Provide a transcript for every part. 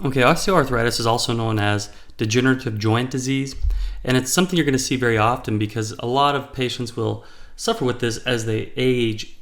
Okay, osteoarthritis is also known as degenerative joint disease, and it's something you're going to see very often because a lot of patients will suffer with this as they age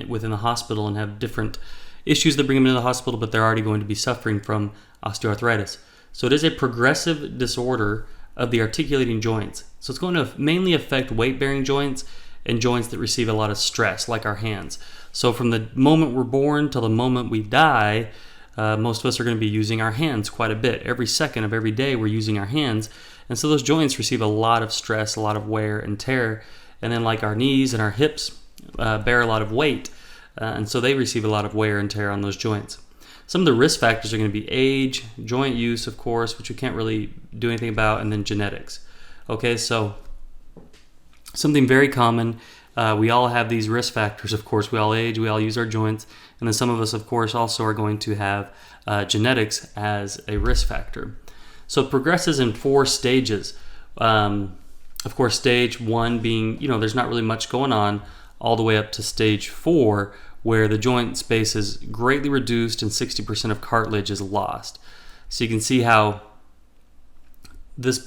within the hospital and have different issues that bring them into the hospital, but they're already going to be suffering from osteoarthritis. So it is a progressive disorder of the articulating joints. So it's going to mainly affect weight-bearing joints and joints that receive a lot of stress, like our hands. So from the moment we're born till the moment we die, most of us are going to be using our hands quite a bit. Every second of every day we're using our hands. And so those joints receive a lot of stress, a lot of wear and tear. And then like our knees and our hips bear a lot of weight. And so they receive a lot of wear and tear on those joints. Some of the risk factors are going to be age, joint use, of course, which we can't really do anything about, and then genetics. Okay, so something very common. We all have these risk factors, of course. We all age, we all use our joints. And then some of us, of course, also are going to have genetics as a risk factor. So it progresses in 4 stages. Of course, stage 1 being, there's not really much going on, all the way up to stage 4, where the joint space is greatly reduced and 60% of cartilage is lost. So you can see how this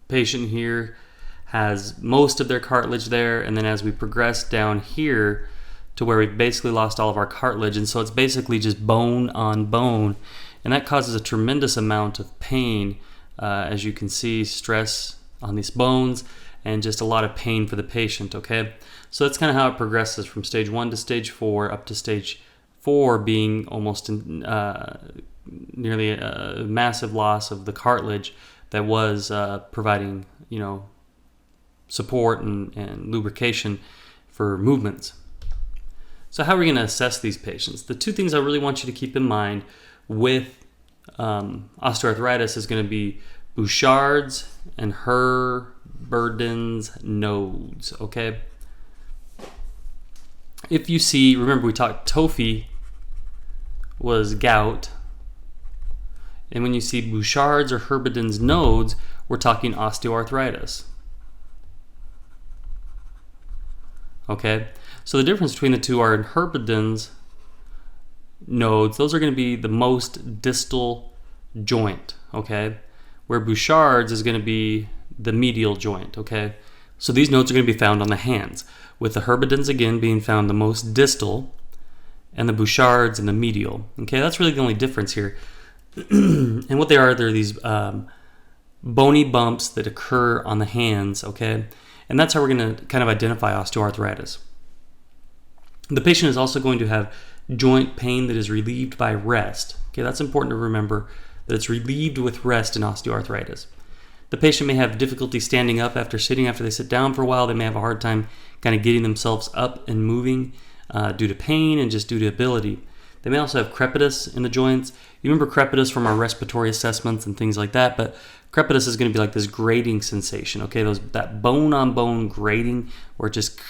patient here has most of their cartilage there, and then as we progress down here to where we've basically lost all of our cartilage, and so it's basically just bone on bone, and that causes a tremendous amount of pain. As you can see, stress on these bones and just a lot of pain for the patient. Okay, so that's kind of how it progresses from stage 1 to stage 4, up to stage 4 being almost nearly a massive loss of the cartilage that was providing support and lubrication for movements. So how are we going to assess these patients? The 2 things I really want you to keep in mind with osteoarthritis is going to be Bouchard's and Herberdin's nodes, okay? If you see, remember we talked Tophi was gout, and when you see Bouchard's or Herberdin's nodes, we're talking osteoarthritis. Okay, so the difference between the 2 are in Herberdin's nodes, those are going to be the most distal joint, okay, where Bouchard's is going to be the medial joint, okay. So these nodes are going to be found on the hands, with the Herberdin's again being found the most distal and the Bouchard's in the medial. Okay, that's really the only difference here. And what they are, they're these bony bumps that occur on the hands, okay? And that's how we're going to kind of identify osteoarthritis. The patient is also going to have joint pain that is relieved by rest. Okay, that's important to remember, that it's relieved with rest in osteoarthritis. The patient may have difficulty standing up after sitting. After they sit down for a while, they may have a hard time kind of getting themselves up and moving due to pain and just due to ability. They may also have crepitus in the joints. You remember crepitus from our respiratory assessments and things like that, but crepitus is going to be like this grating sensation, okay? That bone-on-bone grating where it just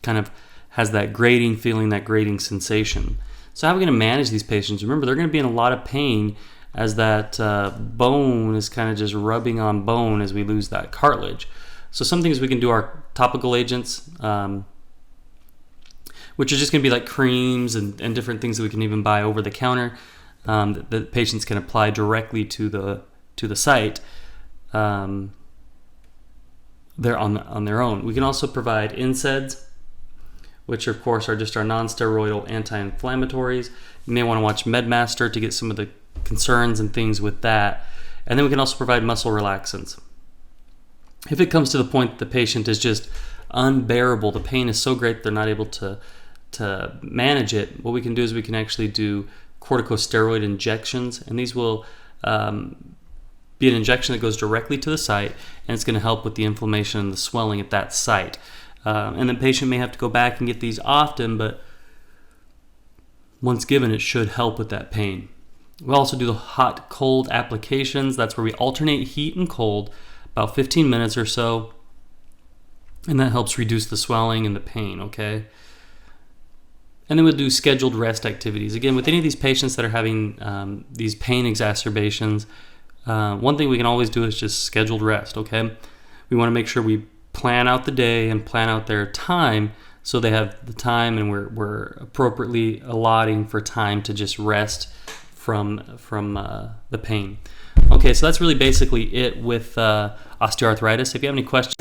kind of has that grating feeling, that grating sensation. So how are we going to manage these patients? Remember, they're going to be in a lot of pain as that bone is kind of just rubbing on bone as we lose that cartilage. So some things we can do are topical agents, which are just going to be like creams and different things that we can even buy over the counter that patients can apply directly to the site. They're on their own. We can also provide NSAIDs, which of course are just our non-steroidal anti-inflammatories. You may want to watch MedMaster to get some of the concerns and things with that. And then we can also provide muscle relaxants. If it comes to the point that the patient is just unbearable, the pain is so great they're not able to manage it, what we can do is we can actually do corticosteroid injections, and these will be an injection that goes directly to the site, and it's going to help with the inflammation and the swelling at that site. And the patient may have to go back and get these often, but once given, it should help with that pain. We'll also do the hot-cold applications. That's where we alternate heat and cold, about 15 minutes or so, and that helps reduce the swelling and the pain, okay? And then we'll do scheduled rest activities. Again, with any of these patients that are having these pain exacerbations, one thing we can always do is just scheduled rest, okay? We want to make sure we plan out the day and plan out their time so they have the time, and we're appropriately allotting for time to just rest from the pain. Okay, so that's really basically it with osteoarthritis. If you have any questions